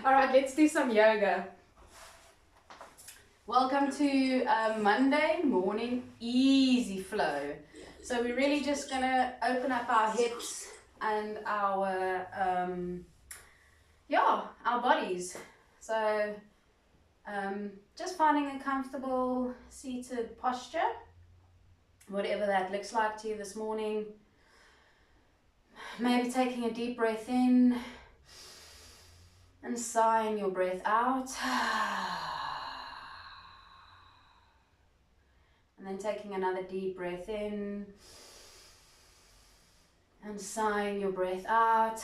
All right, let's do some yoga. Welcome to Monday morning easy flow. So we're really just gonna open up our hips and our our bodies. So just finding a comfortable seated posture, whatever that looks like to you this morning. Maybe taking a deep breath in and sighing your breath out. And then taking another deep breath in and sighing your breath out.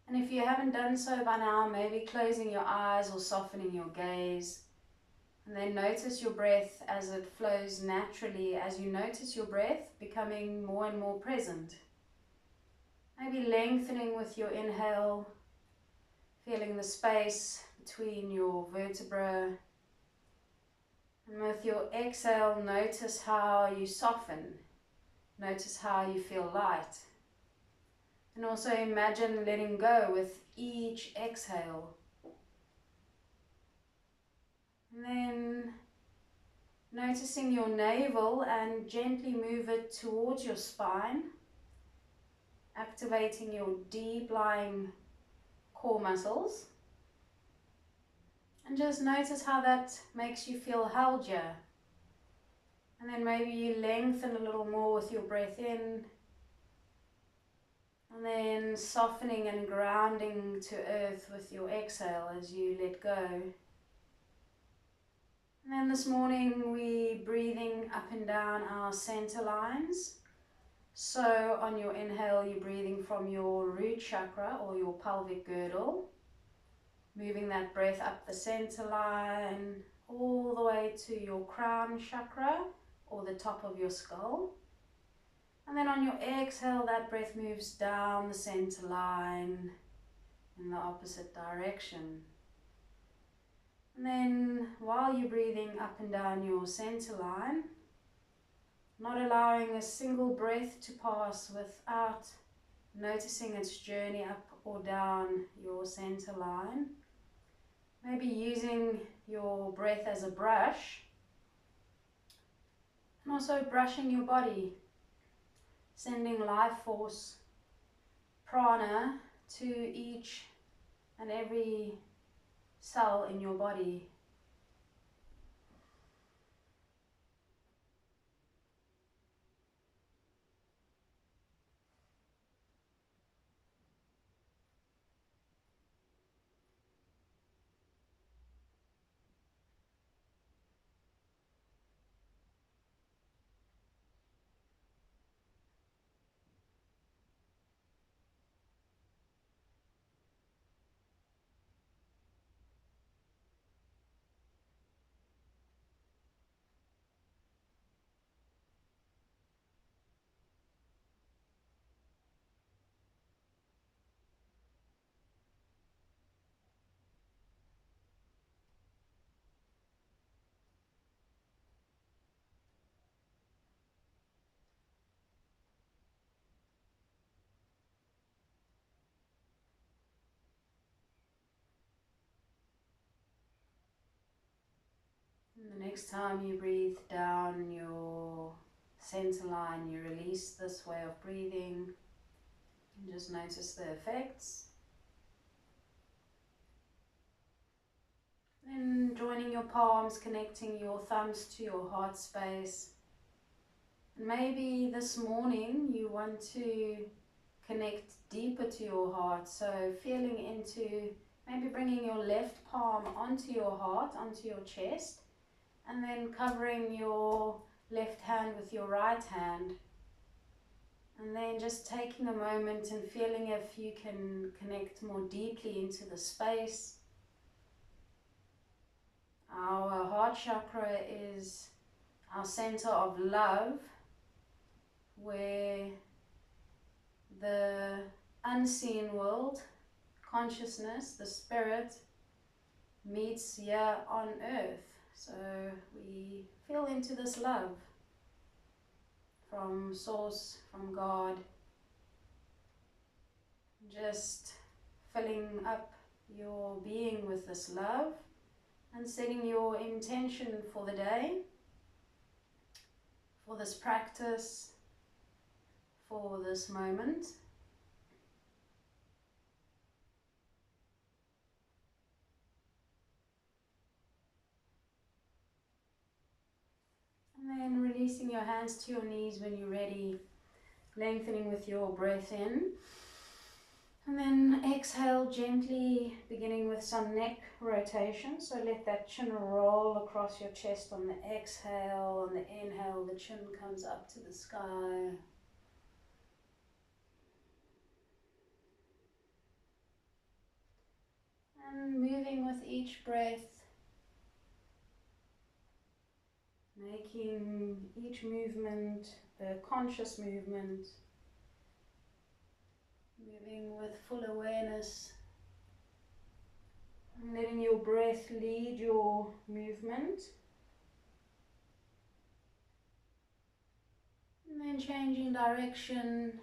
And if you haven't done so by now, maybe closing your eyes or softening your gaze. And then notice your breath as it flows naturally, as you notice your breath becoming more and more present. Maybe lengthening with your inhale, feeling the space between your vertebrae. And with your exhale, notice how you soften. Notice how you feel light. And also imagine letting go with each exhale. And then noticing your navel and gently move it towards your spine, activating your deep lying core muscles. And just notice how that makes you feel held here. And then maybe you lengthen a little more with your breath in. And then softening and grounding to earth with your exhale as you let go. And then this morning we're breathing up and down our center lines. So on your inhale, you're breathing from your root chakra or your pelvic girdle. Moving that breath up the center line all the way to your crown chakra or the top of your skull. And then on your exhale, that breath moves down the center line in the opposite direction. And then while you're breathing up and down your center line, not allowing a single breath to pass without noticing its journey up or down your center line. Maybe using your breath as a brush, and also brushing your body, sending life force, prana to each and every cell in your body. And the next time you breathe down your center line, you release this way of breathing and just notice the effects. Then joining your palms, connecting your thumbs to your heart space. And maybe this morning you want to connect deeper to your heart, so feeling into maybe bringing your left palm onto your heart, onto your chest, and then covering your left hand with your right hand. And then just taking a moment and feeling if you can connect more deeply into the space. Our heart chakra is our center of love, where the unseen world, consciousness, the spirit, meets here on earth. So we feel into this love from Source, from God, Just filling up your being with this love and setting your intention for the day, for this practice, for this moment. And then releasing your hands to your knees when you're ready, lengthening with your breath in. And then exhale gently, beginning with some neck rotation. So let that chin roll across your chest on the exhale. On the inhale, the chin comes up to the sky. And moving with each breath, making each movement a conscious movement, moving with full awareness, and letting your breath lead your movement. And then changing direction.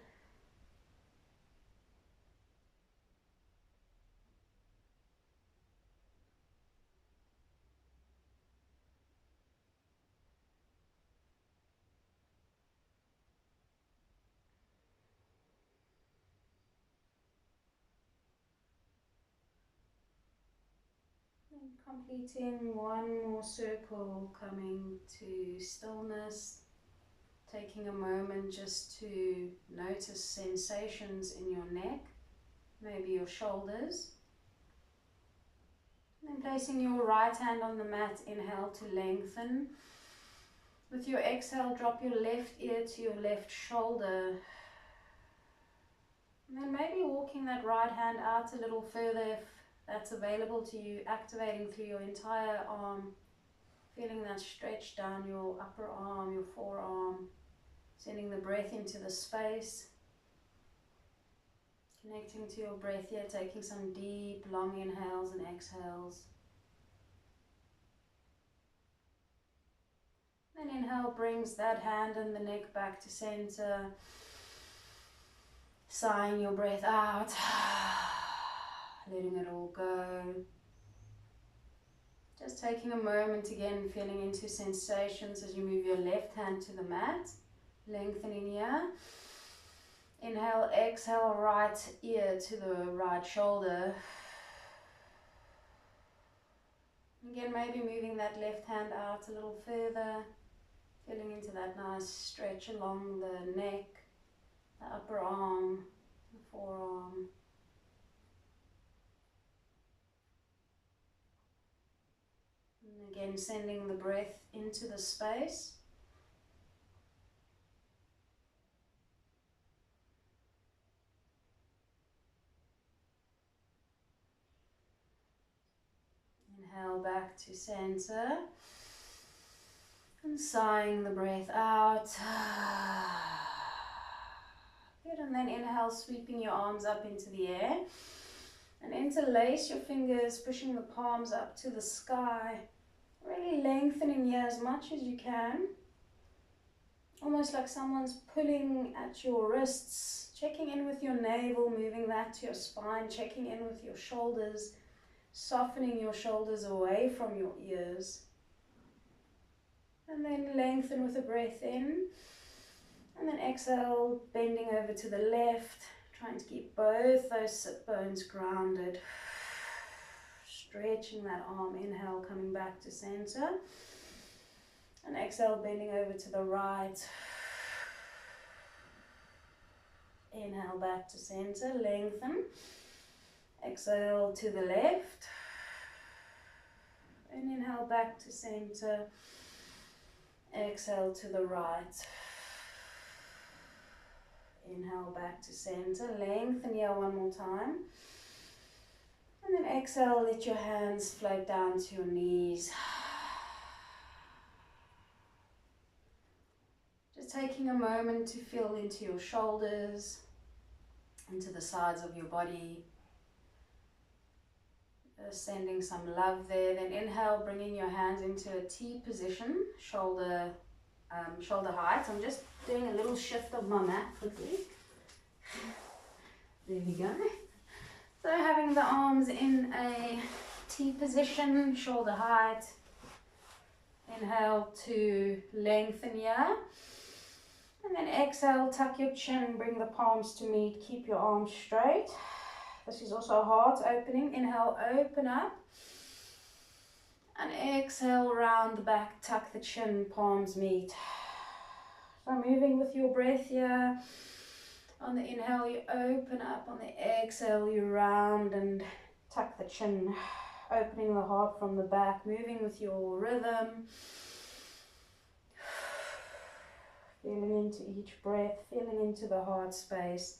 And completing one more circle, coming to stillness. Taking a moment just to notice sensations in your neck, maybe your shoulders. And then placing your right hand on the mat, inhale to lengthen. With your exhale, drop your left ear to your left shoulder. And then maybe walking that right hand out a little further if that's available to you, activating through your entire arm, feeling that stretch down your upper arm, your forearm. Sending the breath into the space, connecting to your breath here, taking some deep, long inhales and exhales. Then inhale brings that hand and the neck back to center. Sighing your breath out, letting it all go. Just taking a moment again, feeling into sensations as you move your left hand to the mat. Lengthening here. Inhale, exhale, right ear to the right shoulder. Again, maybe moving that left hand out a little further. Feeling into that nice stretch along the neck, the upper arm, the forearm. And again, sending the breath into the space. Inhale back to center. And sighing the breath out. Good, and then inhale, sweeping your arms up into the air. And interlace your fingers, pushing the palms up to the sky. Really lengthening here as much as you can. Almost like someone's pulling at your wrists. Checking in with your navel, moving that to your spine. Checking in with your shoulders. Softening your shoulders away from your ears. And then lengthen with a breath in. And then exhale, bending over to the left. Trying to keep both those sit bones grounded. Stretching that arm. Inhale, coming back to center. And exhale, bending over to the right. Inhale, back to center. Lengthen. Exhale to the left. And inhale, back to center. Exhale to the right. Inhale back to center. Lengthen here one more time. And then exhale, let your hands float down to your knees. Just taking a moment to feel into your shoulders, into the sides of your body. Sending some love there. Then inhale, bringing your hands into a T position, shoulder height. I'm just doing a little shift of my mat quickly. There we go. So having the arms in a T position, shoulder height. Inhale to lengthen here. And then exhale, tuck your chin, bring the palms to meet, keep your arms straight. This is also a heart opening. Inhale, open up. And exhale, round the back, tuck the chin, palms meet. So moving with your breath here. On the inhale, you open up. On the exhale, you round and tuck the chin, opening the heart from the back, moving with your rhythm. Feeling into each breath, feeling into the heart space.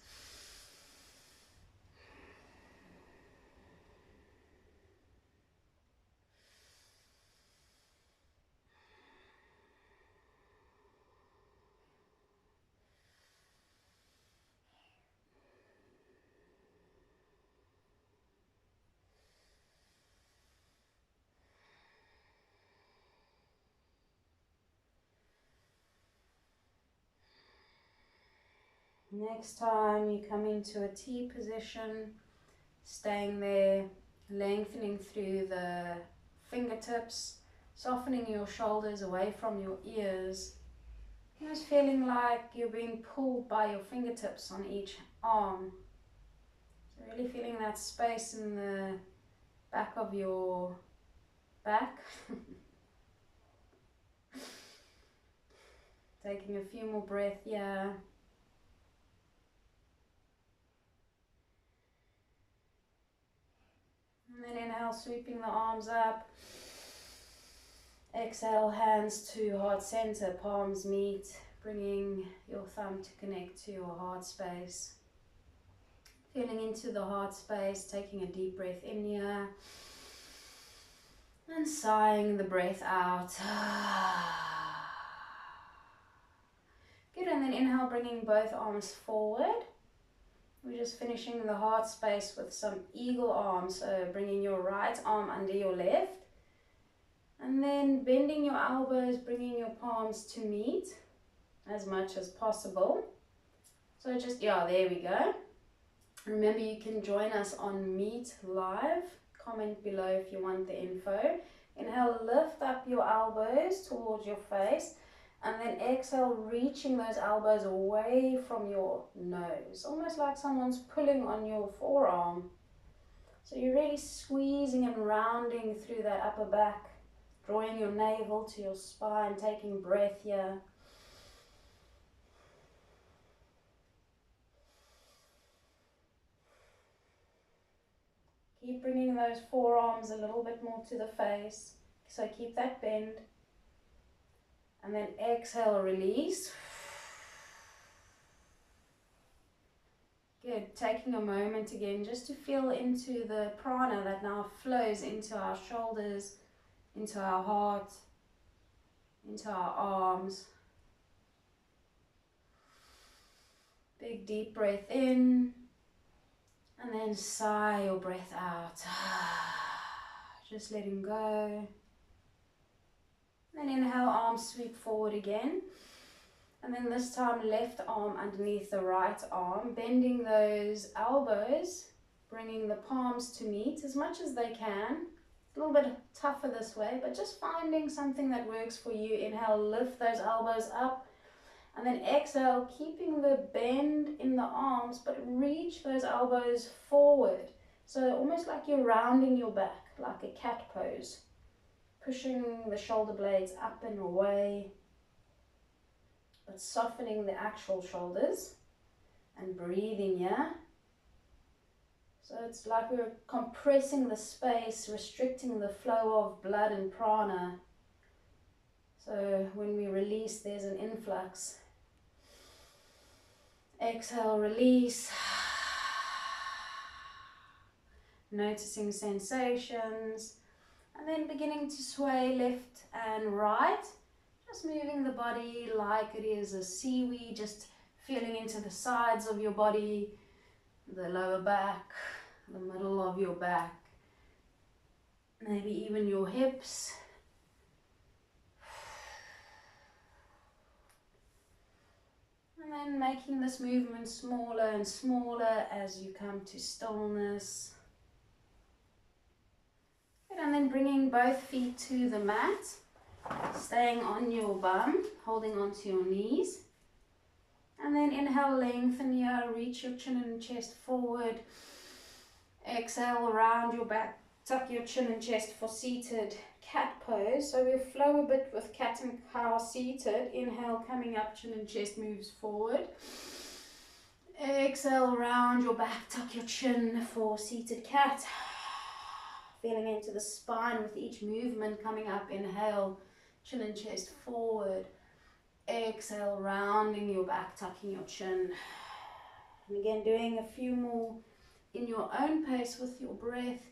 Next time you come into a T position, staying there, lengthening through the fingertips, softening your shoulders away from your ears, just feeling like you're being pulled by your fingertips on each arm. So really feeling that space in the back of your back. Taking a few more breaths here. And then inhale, sweeping the arms up. Exhale, hands to heart center, palms meet, bringing your thumb to connect to your heart space. Feeling into the heart space, taking a deep breath in here. And sighing the breath out. Good, and then inhale, bringing both arms forward. We're just finishing the heart space with some eagle arms, so bringing your right arm under your left. And then bending your elbows, bringing your palms to meet as much as possible. So just, yeah, there we go. Remember, you can join us on Meet Live. Comment below if you want the info. Inhale, lift up your elbows towards your face. And then exhale, reaching those elbows away from your nose. Almost like someone's pulling on your forearm. So you're really squeezing and rounding through that upper back. Drawing your navel to your spine, taking breath here. Keep bringing those forearms a little bit more to the face. So keep that bend. And then exhale, release. Good. Taking a moment again just to feel into the prana that now flows into our shoulders, into our heart, into our arms. Big deep breath in. And then sigh your breath out. Just letting go. Then inhale, arms sweep forward again. And then this time left arm underneath the right arm, bending those elbows, bringing the palms to meet as much as they can. A little bit tougher this way, but just finding something that works for you. Inhale, lift those elbows up. And then exhale, keeping the bend in the arms, but reach those elbows forward. So almost like you're rounding your back, like a cat pose. Pushing the shoulder blades up and away, but softening the actual shoulders and breathing here. So it's like we're compressing the space, restricting the flow of blood and prana. So when we release, there's an influx. Exhale, release. Noticing sensations. And then beginning to sway left and right. Just moving the body like it is a seaweed. Just feeling into the sides of your body, the lower back, the middle of your back. Maybe even your hips. And then making this movement smaller and smaller as you come to stillness. Good, and then bringing both feet to the mat, staying on your bum, holding onto your knees. And then inhale, lengthen here, reach your chin and chest forward. Exhale, round your back, tuck your chin and chest for seated cat pose. So we'll flow a bit with cat and cow seated. Inhale, coming up, chin and chest moves forward. Exhale, round your back, tuck your chin for seated cat. Feeling into the spine with each movement coming up. Inhale, chin and chest forward. Exhale, rounding your back, tucking your chin. And again, doing a few more in your own pace with your breath.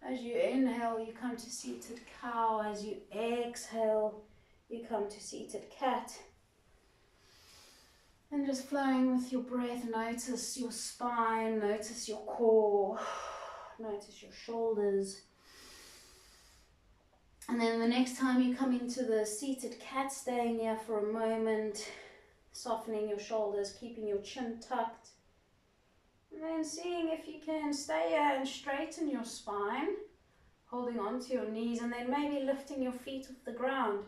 As you inhale, you come to seated cow. As you exhale, you come to seated cat. And just flowing with your breath, notice your spine, notice your core, notice your shoulders. And then the next time you come into the seated cat, staying here for a moment, softening your shoulders, keeping your chin tucked. And then seeing if you can stay here and straighten your spine, holding onto your knees, and then maybe lifting your feet off the ground,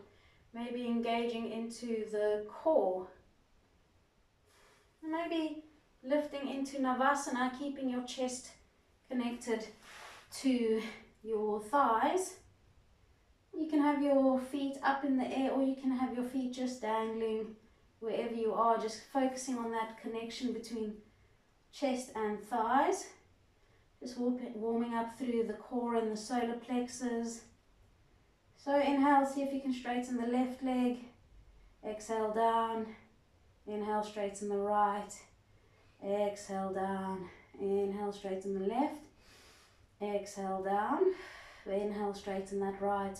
maybe engaging into the core. Maybe lifting into Navasana, keeping your chest connected to your thighs. You can have your feet up in the air, or you can have your feet just dangling wherever you are, just focusing on that connection between chest and thighs. Just warming up through the core and the solar plexus. So inhale, see if you can straighten the left leg. Exhale down. Inhale, straighten the right. Exhale down. Inhale, straighten the left. Exhale down. Inhale, straighten that right.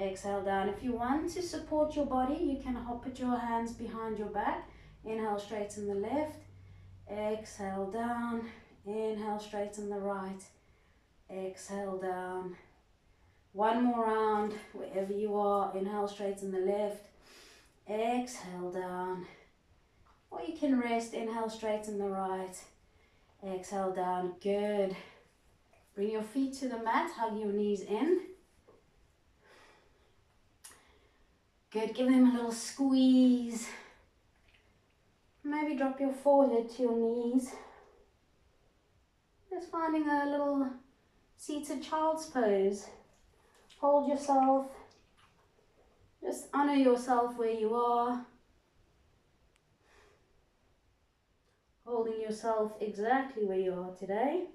Exhale down. If you want to support your body, you can put your hands behind your back. Inhale, straighten the left. Exhale down. Inhale, straighten the right. Exhale down. One more round, wherever you are. Inhale, straighten the left. Exhale down. Or you can rest. Inhale, straighten the right. Exhale down. Good. Bring your feet to the mat. Hug your knees in. Good. Give them a little squeeze. Maybe drop your forehead to your knees. Just finding a little seated child's pose. Hold yourself. Just honor yourself where you are. Holding yourself exactly where you are today.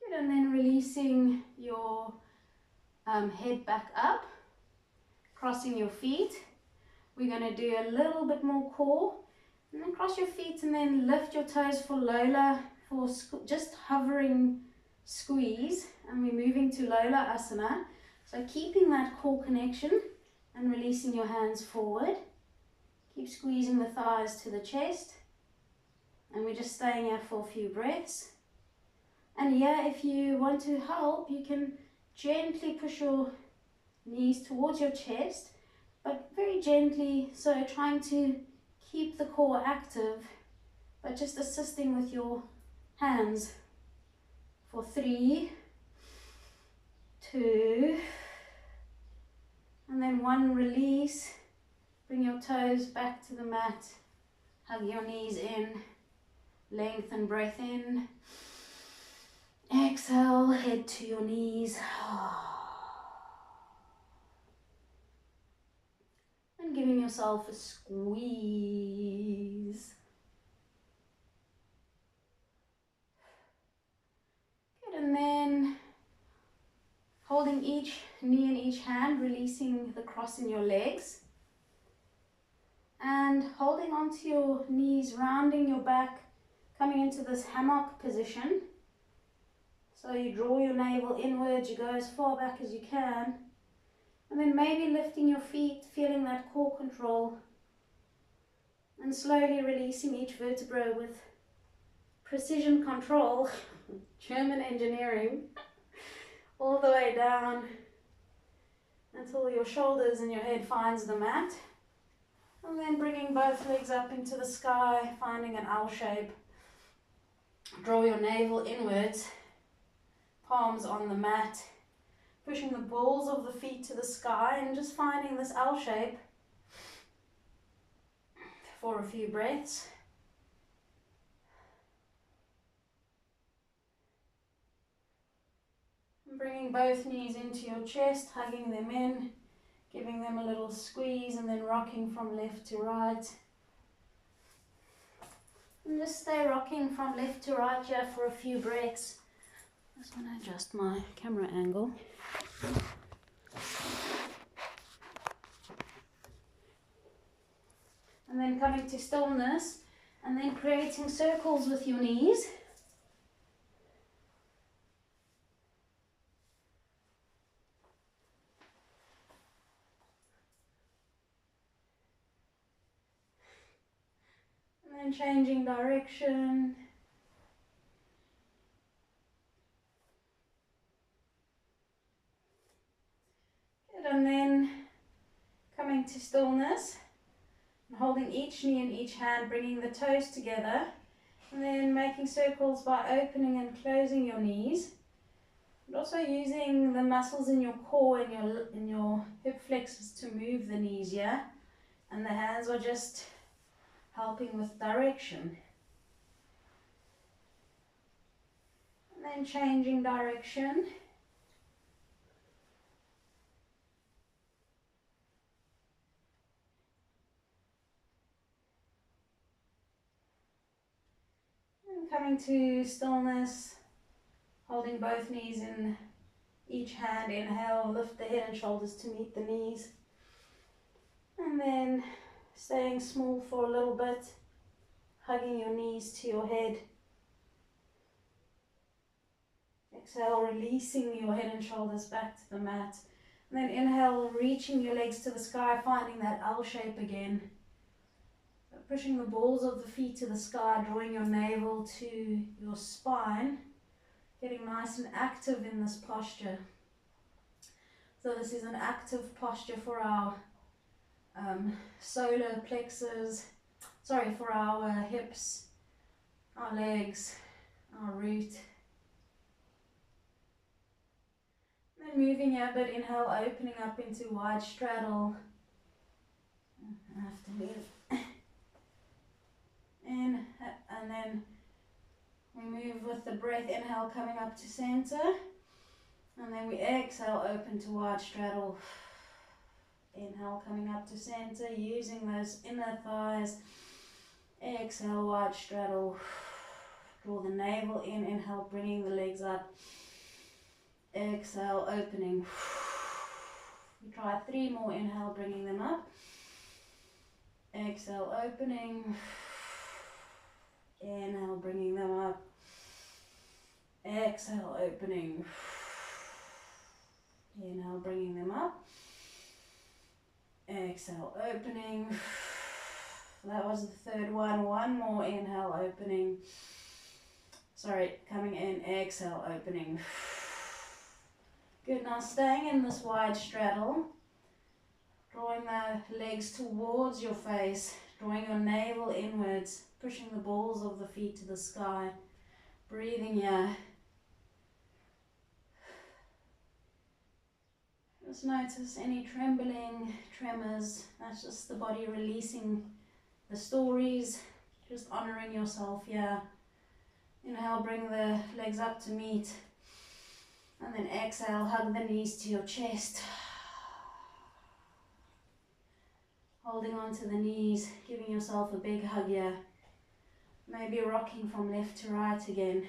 Good, and then releasing your head back up, crossing your feet. We're going to do a little bit more core, and then cross your feet and then lift your toes for Lola, for just hovering squeeze, and we're moving to Lola Asana. So keeping that core connection and releasing your hands forward. Keep squeezing the thighs to the chest, and we're just staying here for a few breaths. And yeah, if you want to help, you can gently push your knees towards your chest, but very gently, so trying to keep the core active, but just assisting with your hands for 3, 2, and then 1, release. Bring your toes back to the mat, hug your knees in, lengthen breath in. Exhale, head to your knees. And giving yourself a squeeze. Good, and then holding each knee in each hand, releasing the cross in your legs. And holding onto your knees, rounding your back, coming into this hammock position. So you draw your navel inwards, you go as far back as you can. And then maybe lifting your feet, feeling that core control. And slowly releasing each vertebra with precision control, German engineering, all the way down. until your shoulders and your head finds the mat. And then bringing both legs up into the sky, finding an L shape. Draw your navel inwards, palms on the mat, pushing the balls of the feet to the sky and just finding this L shape for a few breaths. And bringing both knees into your chest, hugging them in, giving them a little squeeze and then rocking from left to right. And just stay rocking from left to right here for a few breaths. I just want to adjust my camera angle. And then coming to stillness and then creating circles with your knees. And then changing direction. Good, and then coming to stillness. And holding each knee in each hand, bringing the toes together. And then making circles by opening and closing your knees. And also using the muscles in your core and in your hip flexors to move the knees, yeah? And the hands are just helping with direction. And then changing direction. And coming to stillness, holding both knees in each hand. Inhale, lift the head and shoulders to meet the knees. And then staying small for a little bit, hugging your knees to your head. Exhale, releasing your head and shoulders back to the mat. And then inhale, reaching your legs to the sky, finding that L shape again. So pushing the balls of the feet to the sky, drawing your navel to your spine, getting nice and active in this posture. So this is an active posture for our solar plexus, for our hips, our legs, our root. Then moving here a bit, inhale, opening up into wide straddle. I have to move. In, and then we move with the breath, inhale, coming up to center. And then we exhale, open to wide straddle. Inhale, coming up to center, using those inner thighs. Exhale, wide straddle. Draw the navel in, inhale, bringing the legs up. Exhale, opening. We try 3 more, inhale, bringing them up. Exhale, opening. Inhale, bringing them up. Exhale, opening. Inhale, bringing them up. Exhale, opening. That was the third one. 1 more, inhale, opening. Coming in, exhale, opening. Good, now staying in this wide straddle, drawing the legs towards your face, drawing your navel inwards, pushing the balls of the feet to the sky, breathing here. Just notice any trembling, tremors, that's just the body releasing the stories, just honoring yourself here. Inhale, bring the legs up to meet. And then exhale, hug the knees to your chest. Holding on to the knees, giving yourself a big hug here. Maybe rocking from left to right again.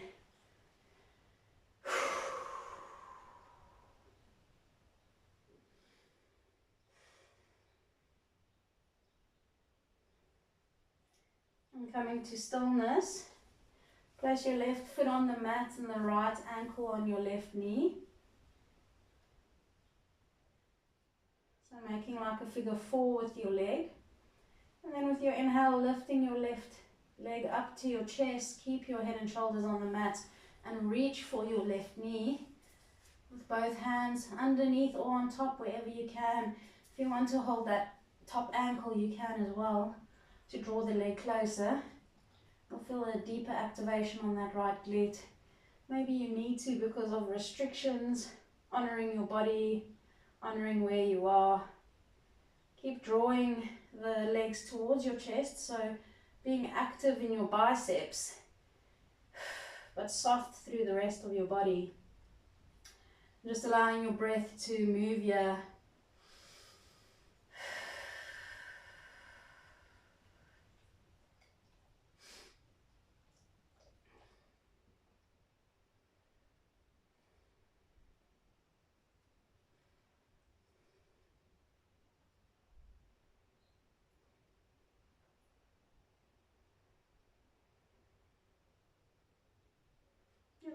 And coming to stillness. Place your left foot on the mat and the right ankle on your left knee. So making like a figure 4 with your leg. And then with your inhale, lifting your left leg up to your chest. Keep your head and shoulders on the mat and reach for your left knee. with both hands underneath or on top, wherever you can. If you want to hold that top ankle, you can as well, to draw the leg closer. You'll feel a deeper activation on that right glute. Maybe you need to because of restrictions, honoring your body, honoring where you are. Keep drawing the legs towards your chest, so being active in your biceps, but soft through the rest of your body. Just allowing your breath to move here.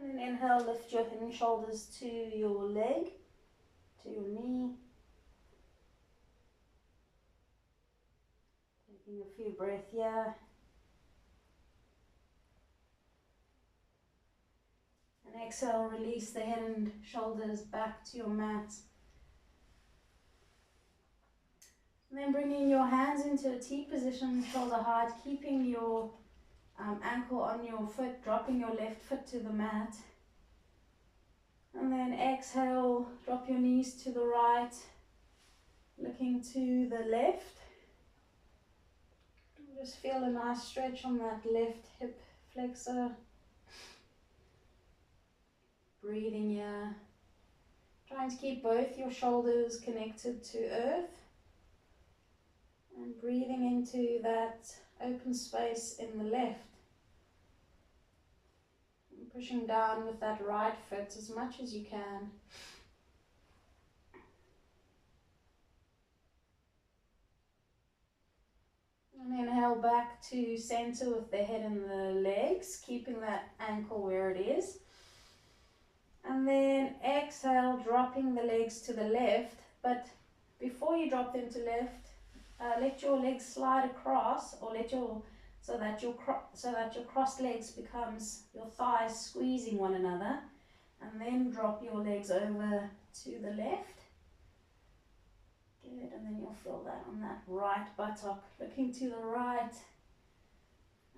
And then inhale, lift your head and shoulders to your leg, to your knee. Taking a few breaths here. And exhale, release the head and shoulders back to your mat. And then bringing your hands into a T position, shoulder height, keeping your ankle on your foot, dropping your left foot to the mat. And then exhale, drop your knees to the right, looking to the left. Just feel a nice stretch on that left hip flexor. Breathing here. Trying to keep both your shoulders connected to earth. And breathing into that open space in the left. And pushing down with that right foot as much as you can. And inhale back to center with the head and the legs, keeping that ankle where it is. And then exhale, dropping the legs to the left, but before you drop them to left, let your legs slide across, or so that your crossed legs becomes your thighs squeezing one another, and then drop your legs over to the left. Good, and then you'll feel that on that right buttock, looking to the right.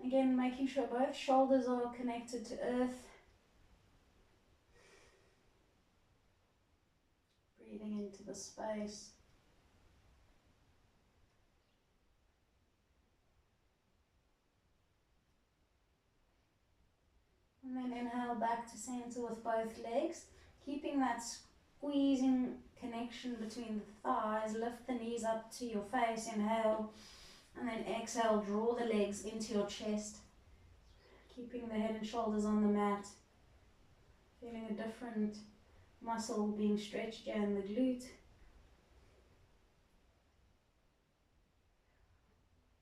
Again, making sure both shoulders are connected to earth. Breathing into the space. And then inhale back to center with both legs, keeping that squeezing connection between the thighs. Lift the knees up to your face, inhale, and then exhale, draw the legs into your chest, keeping the head and shoulders on the mat. Feeling a different muscle being stretched here in the glute.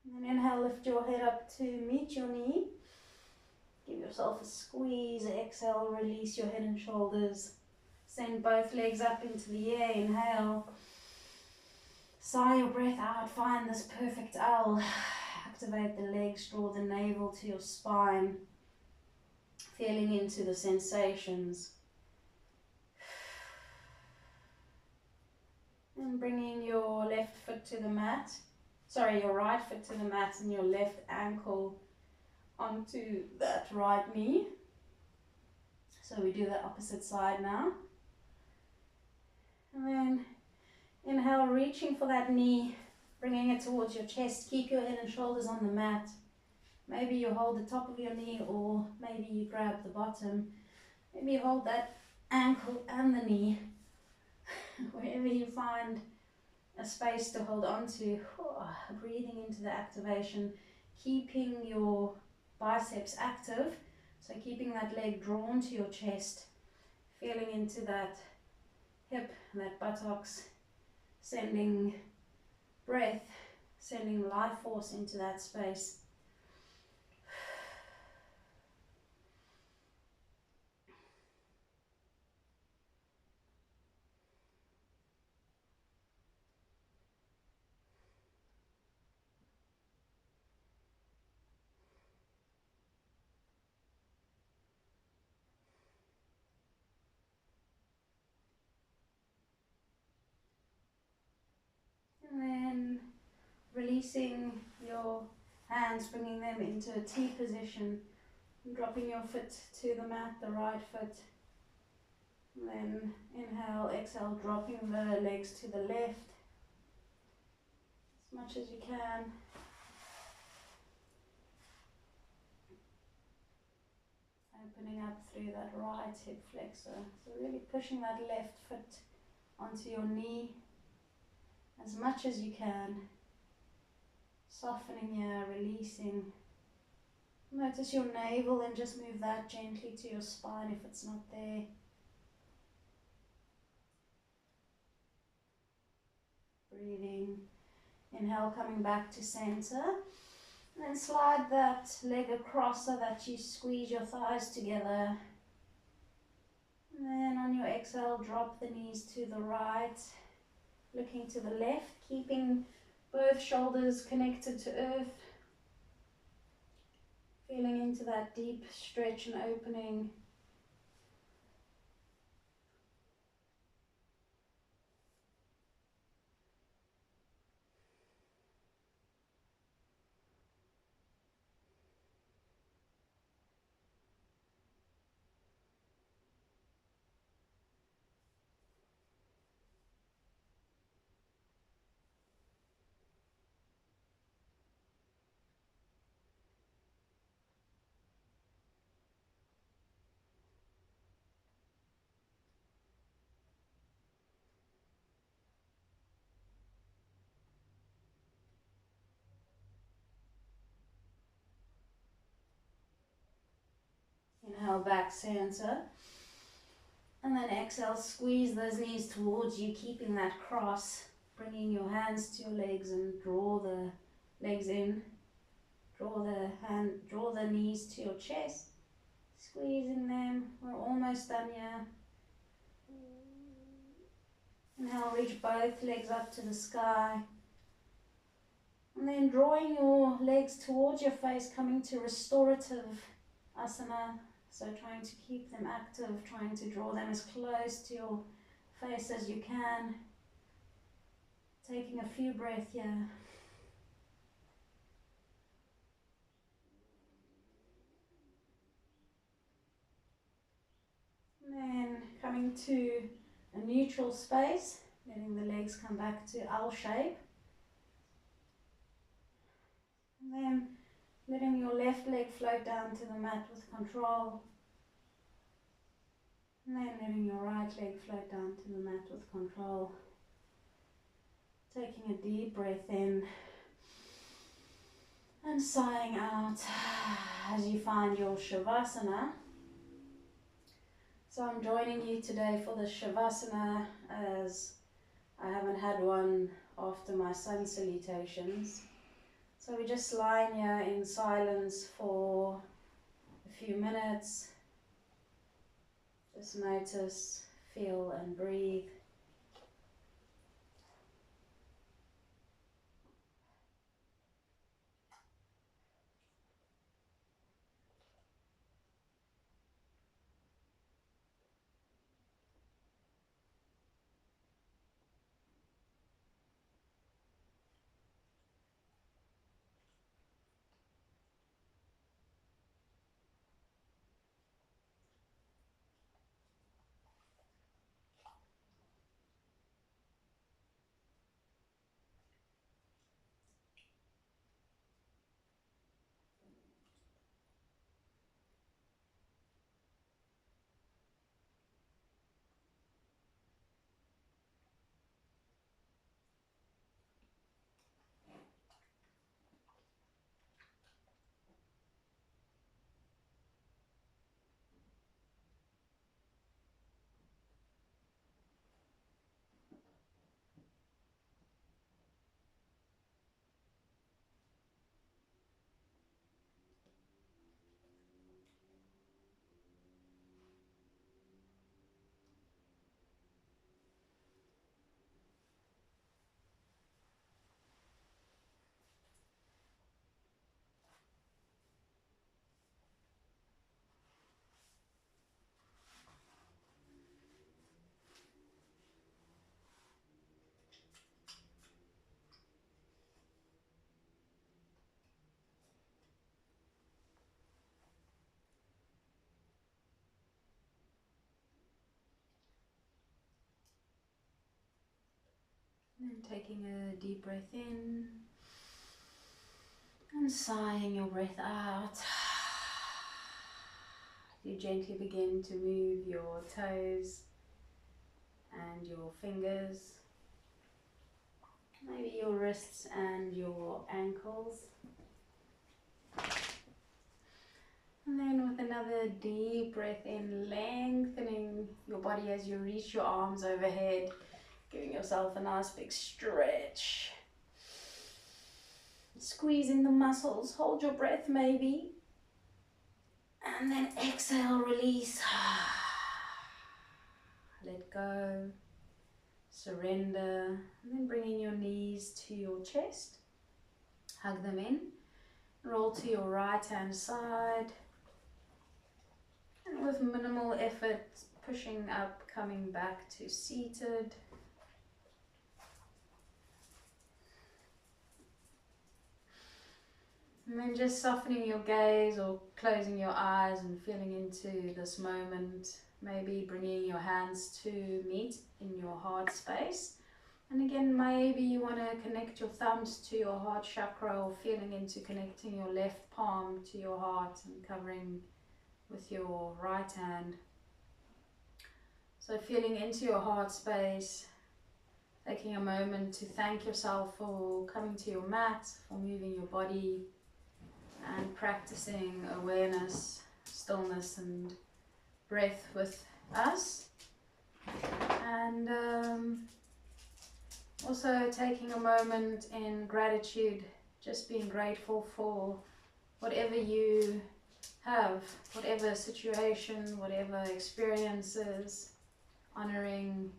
And then inhale, lift your head up to meet your knee. Give yourself a squeeze. Exhale, release your head and shoulders. Send both legs up into the air. Inhale. Sigh your breath out. Find this perfect L. Activate the legs. Draw the navel to your spine. Feeling into the sensations. And bringing your left foot to the mat. Sorry, your right foot to the mat and your left ankle onto that right knee. So we do the opposite side now. And then inhale, reaching for that knee, bringing it towards your chest. Keep your head and shoulders on the mat. Maybe you hold the top of your knee, or maybe you grab the bottom. Maybe you hold that ankle and the knee. Wherever you find a space to hold on to. Breathing into the activation, keeping your biceps active, so keeping that leg drawn to your chest, feeling into that hip, that buttocks, sending breath, sending life force into that space. releasing your hands, bringing them into a T position, dropping your foot to the mat, the right foot. And then inhale, exhale, dropping the legs to the left as much as you can. Opening up through that right hip flexor. So really pushing that left foot onto your knee as much as you can. Softening here, releasing. Notice your navel and just move that gently to your spine if it's not there. Breathing. Inhale, coming back to center. And then slide that leg across so that you squeeze your thighs together. And then on your exhale, drop the knees to the right, looking to the left, keeping both shoulders connected to earth. Feeling into that deep stretch and opening. Inhale, back center. And then exhale, squeeze those knees towards you, keeping that cross. Bringing your hands to your legs and draw the legs in. Draw the knees to your chest. Squeezing them. We're almost done here. Inhale, reach both legs up to the sky. And then drawing your legs towards your face, coming to restorative asana. So trying to keep them active, trying to draw them as close to your face as you can. Taking a few breaths here. And then coming to a neutral space, letting the legs come back to L shape. And then letting your left leg float down to the mat with control. And then letting your right leg float down to the mat with control. Taking a deep breath in and sighing out as you find your Shavasana. So I'm joining you today for the Shavasana as I haven't had one after my sun salutations. So we're just lying here in silence for a few minutes. Just notice, feel and breathe. And then taking a deep breath in and sighing your breath out. You gently begin to move your toes and your fingers, maybe your wrists and your ankles. And then with another deep breath in, lengthening your body as you reach your arms overhead, giving yourself a nice big stretch. Squeezing the muscles, hold your breath maybe. And then exhale, release. Let go, surrender, and then bringing your knees to your chest. Hug them in, roll to your right hand side. And with minimal effort, pushing up, coming back to seated. And then just softening your gaze or closing your eyes and feeling into this moment. Maybe bringing your hands to meet in your heart space. And again, maybe you want to connect your thumbs to your heart chakra, or feeling into connecting your left palm to your heart and covering with your right hand. So feeling into your heart space, taking a moment to thank yourself for coming to your mat, for moving your body, and practicing awareness, stillness and breath with us. And also taking a moment in gratitude, just being grateful for whatever you have, whatever situation, whatever experiences, honoring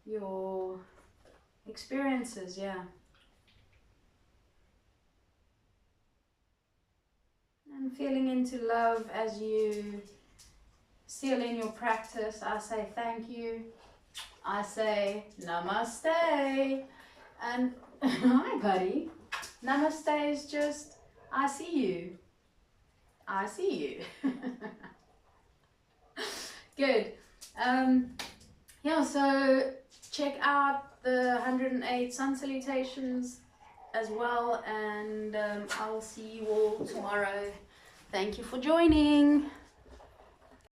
your experiences, yeah. And feeling into love as you seal in your practice. I say thank you. I say namaste. And hi buddy. Namaste is just I see you. I see you. Good. Yeah, so check out the 108 sun salutations as well, and I'll see you all tomorrow. Thank you for joining.